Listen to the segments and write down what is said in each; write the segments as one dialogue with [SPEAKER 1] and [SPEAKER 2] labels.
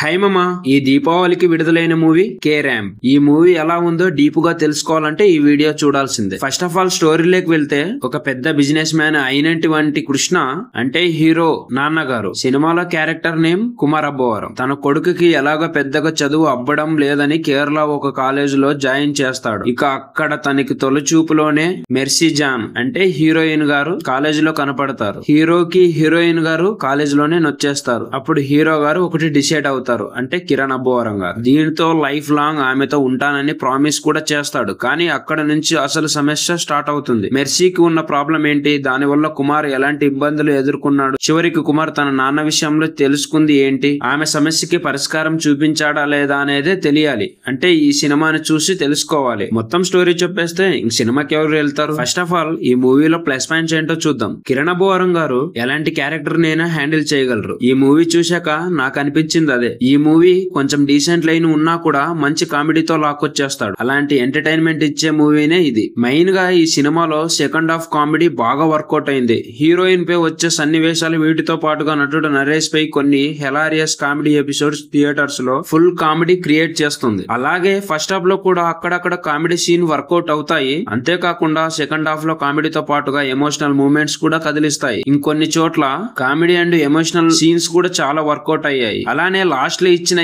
[SPEAKER 1] హైమమ ఈ దీపావళికి విడుదలైన మూవీ కే ర్యాంప్. ఈ మూవీ ఎలా ఉందో డీప్ గా తెలుసుకోవాలంటే ఈ వీడియో చూడాల్సిందే. ఫస్ట్ ఆఫ్ ఆల్ స్టోరీలోకి వెళ్తే ఒక పెద్ద బిజినెస్ మ్యాన్ అయినటువంటి కృష్ణ అంటే హీరో నాన్నగారు సినిమాలో క్యారెక్టర్ నేమ్ కుమార్ అబ్బవరం. తన కొడుకుకి ఎలాగో పెద్దగా చదువు అవ్వడం లేదని కేరళ ఒక కాలేజ్ లో జాయిన్ చేస్తాడు. ఇక అక్కడ తనకి తొలి చూపులోనే మెర్సీ జాన్ అంటే హీరోయిన్ గారు కాలేజ్ లో కనపడతారు. హీరోకి హీరోయిన్ గారు కాలేజ్ లోనే నొచ్చేస్తారు. అప్పుడు హీరో గారు ఒకటి డిసైడ్ అవుతారు, అంటే కిరణ్ అబ్బవరం గారు. దీనితో లైఫ్ లాంగ్ ఆమెతో ఉంటానని ప్రామిస్ కూడా చేస్తాడు. కానీ అక్కడ నుంచి అసలు సమస్య స్టార్ట్ అవుతుంది. మెర్సీకి ఉన్న ప్రాబ్లం ఏంటి, దాని వల్ల కుమార్ ఎలాంటి ఇబ్బందులు ఎదుర్కొన్నాడు, చివరికి కుమార్ తన నాన్న విషయంలో తెలుసుకుంది ఏంటి, ఆమె సమస్యకి పరిష్కారం చూపించాడా లేదా అనేదే తెలియాలి. అంటే ఈ సినిమాని చూసి తెలుసుకోవాలి. మొత్తం స్టోరీ చెప్పేస్తే ఇంక సినిమాకి ఎవరు వెళ్తారు. ఫస్ట్ ఆఫ్ ఆల్ ఈ మూవీలో ప్లస్ పాయింట్స్ ఏంటో చూద్దాం. కిరణ్ అబ్బవరం గారు ఎలాంటి క్యారెక్టర్ నైనా హ్యాండిల్ చేయగలరు. ఈ మూవీ చూశాక నాకు అనిపించింది అదే. ఈ మూవీ కొంచెం డీసెంట్ లైన్ ఉన్నా కూడా మంచి కామెడీతో లాక్కొచ్చేస్తాడు. అలాంటి ఎంటర్టైన్మెంట్ ఇచ్చే మూవీనే ఇది. మెయిన్ గా ఈ సినిమాలో సెకండ్ హాఫ్ కామెడీ బాగా వర్కౌట్ అయింది. హీరోయిన్ పై వచ్చే సన్నివేశాలు వీటితో పాటుగా నటుడు నరేష్ పై కొన్ని హెలారియస్ కామెడీ ఎపిసోడ్స్ థియేటర్స్ లో ఫుల్ కామెడీ క్రియేట్ చేస్తుంది. అలాగే ఫస్ట్ హాఫ్ లో కూడా అక్కడక్కడ కామెడీ సీన్ వర్కౌట్ అవుతాయి. అంతేకాకుండా సెకండ్ హాఫ్ లో కామెడీతో పాటుగా ఎమోషనల్ మూమెంట్స్ కూడా కదిలిస్తాయి. ఇంకొన్ని చోట్ల కామెడీ అండ్ ఎమోషనల్ సీన్స్ కూడా చాలా వర్కౌట్ అయ్యాయి. అలానే లాస్ట్ లో ఇచ్చిన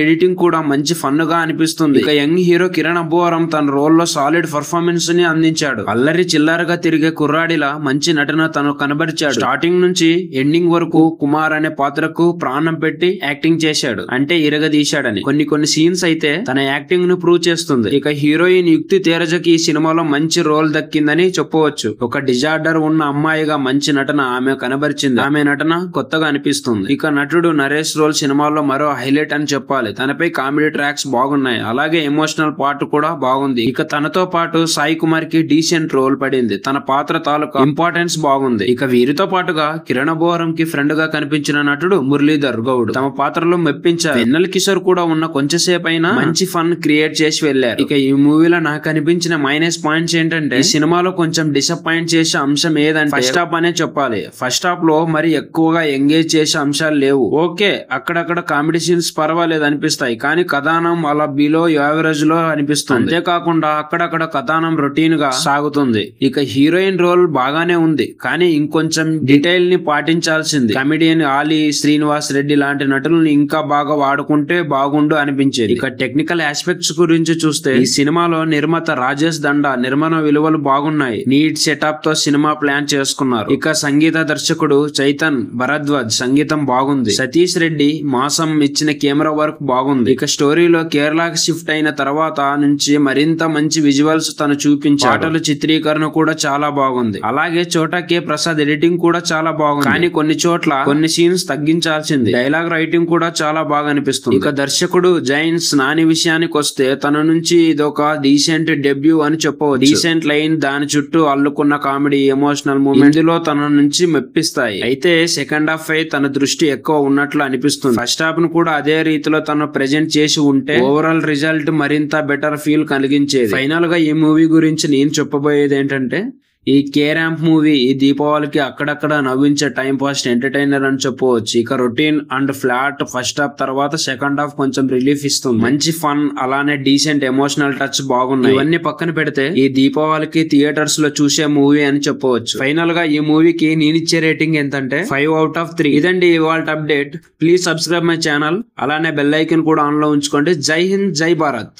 [SPEAKER 1] ఎడిటింగ్ కూడా మంచి ఫన్ గా అనిపిస్తుంది. ఇక యంగ్ హీరో కిరణ్ అబ్బవరం తన రోల్ లో సాలిడ్ పర్ఫార్మెన్స్ ని అందించాడు. అల్లరి చిల్లరగా తిరిగే కుర్రాడిలా మంచి నటన తను కనబరిచాడు. స్టార్టింగ్ నుంచి ఎండింగ్ వరకు కుమార్ అనే పాత్రకు ప్రాణం పెట్టి యాక్టింగ్ చేశాడు. అంటే ఇరగదీశాడని. కొన్ని సీన్స్ అయితే తన యాక్టింగ్ ను ప్రూవ్ చేస్తుంది. ఇక హీరోయిన్ యుక్తి తేరజకి ఈ సినిమాలో మంచి రోల్ దక్కిందని చెప్పవచ్చు. ఒక డిజార్డర్ ఉన్న అమ్మాయిగా మంచి నటన ఆమె కనబరిచింది. ఆమె నటన కొత్తగా అనిపిస్తుంది. ఇక నటుడు నరేష్ రోల్ సినిమాలో మరో హైలైట్ అని చెప్పాలి. తనపై కామెడీ ట్రాక్స్ బాగున్నాయి. అలాగే ఎమోషనల్ పార్ట్ కూడా బాగుంది. ఇక తనతో పాటు సాయి కుమార్ కి డీసెంట్ రోల్ పడింది. తన పాత్ర తాలూకా ఇంపార్టెన్స్ బాగుంది. ఇక వీరితో పాటుగా కిరణ్ అబ్బవరం కి ఫ్రెండ్ గా కనిపించిన నటుడు మురళీధర్ గౌడ్ తమ పాత్రలో మెప్పించారు. వెన్నెల కిషోర్ కూడా ఉన్న కొంచెంసేపు అయినా మంచి ఫన్ క్రియేట్ చేసి వెళ్లారు. ఇక ఈ మూవీలో నాకు అనిపించిన మైనస్ పాయింట్స్ ఏంటంటే ఈ సినిమాలో కొంచెం డిసప్పాయింట్ చేసే అంశం ఏదంటే ఫస్ట్ హాఫ్ అనే చెప్పాలి. ఫస్ట్ హాఫ్ లో మరి ఎక్కువగా ఎంగేజ్ చేసే అంశాలు లేవు. ఓకే, అక్కడక్కడ కామెడీ సీన్స్ పర్వాలేదు అనిపిస్తాయి. కానీ కథానం అలా బిలో యావరేజ్ లో అనిపిస్తుంది. అంతేకాకుండా అక్కడక్కడ కథానం రొటీన్ గా సాగుతుంది. ఇక హీరోయిన్ రోల్ బాగానే ఉంది, కానీ ఇంకొంచెం డీటెయిల్ ని పాటించాల్సింది. కమెడియన్ ఆలీ, శ్రీనివాస్ రెడ్డి లాంటి నటులను ఇంకా బాగా వాడుకుంటే బాగుండు అనిపించేది. ఇక టెక్నికల్ ఆస్పెక్ట్స్ గురించి చూస్తే ఈ సినిమాలో నిర్మాత రాజేష్ దండా నిర్మాణ విలువలు బాగున్నాయి. నీట్ సెటప్ తో సినిమా ప్లాన్ చేసుకున్నారు. ఇక సంగీత దర్శకుడు చైతన్ భరద్వాజ్ సంగీతం బాగుంది. సతీష్ రెడ్డి మాసం ఇచ్చిన కెమెరా వర్క్ బాగుంది. ఇక స్టోరీలో కేరళకి షిఫ్ట్ అయిన తర్వాత నుంచి మరింత మంచి విజువల్స్ తను చూపించాడు. పాటల చిత్రీకరణ కూడా చాలా బాగుంది. అలాగే చోటా కే ప్రసాద్ ఎడిటింగ్ కూడా చాలా బాగుంది. కానీ కొన్ని చోట్ల కొన్ని సీన్స్ తగ్గించాల్సింది. డైలాగ్ రైటింగ్ కూడా చాలా బాగా అనిపిస్తుంది. ఇక దర్శకుడు జైన్స్ నాని విషయానికి వస్తే తన నుంచి ఇదొక డీసెంట్ డెబ్యూ అని చెప్పవచ్చు. డీసెంట్ లైన్, దాని చుట్టూ అల్లుకున్న కామెడీ, ఎమోషనల్ మూమెంట్ లో తన నుంచి మెప్పిస్తాయి. అయితే సెకండ్ హాఫ్ పై తన దృష్టి ఎక్కువ ఉన్నట్లు అనిపిస్తుంది. ఫస్ట్ హాఫ్ ను కూడా అదే రీతిలో తను ప్రెజెంట్ చేసి ఉంటే ఓవరాల్ రిజల్ట్ మరింత బెటర్ ఫీల్ కలిగించేది. ఫైనల్ గా ఈ మూవీ గురించి నేను చెప్పబోయేది ఏంటంటే ఈ కే ర్యాంప్ మూవీ ఈ దీపావళికి అక్కడక్కడ నవ్వించే టైం పాస్ ఎంటర్టైనర్ అని చెప్పవచ్చు. ఇక routine and flat first half తర్వాత సెకండ్ హాఫ్ కొంచెం రిలీఫ్ ఇస్తుంది. మంచి ఫన్, అలానే డీసెంట్ ఎమోషనల్ టచ్ బాగున్నాయి. ఇవన్నీ పక్కన పెడితే ఈ దీపావళికి థియేటర్స్ లో చూసే మూవీ అని చెప్పవచ్చు. ఫైనల్ గా ఈ మూవీకి నేనిచ్చే రేటింగ్ ఎంతంటే 5/3. ఇదండి ఇవాళ update. Please subscribe my channel. అలానే బెల్ ఐకాన్ కూడా ఆన్ లో ఉంచుకోండి. జై హింద్, జై భారత్.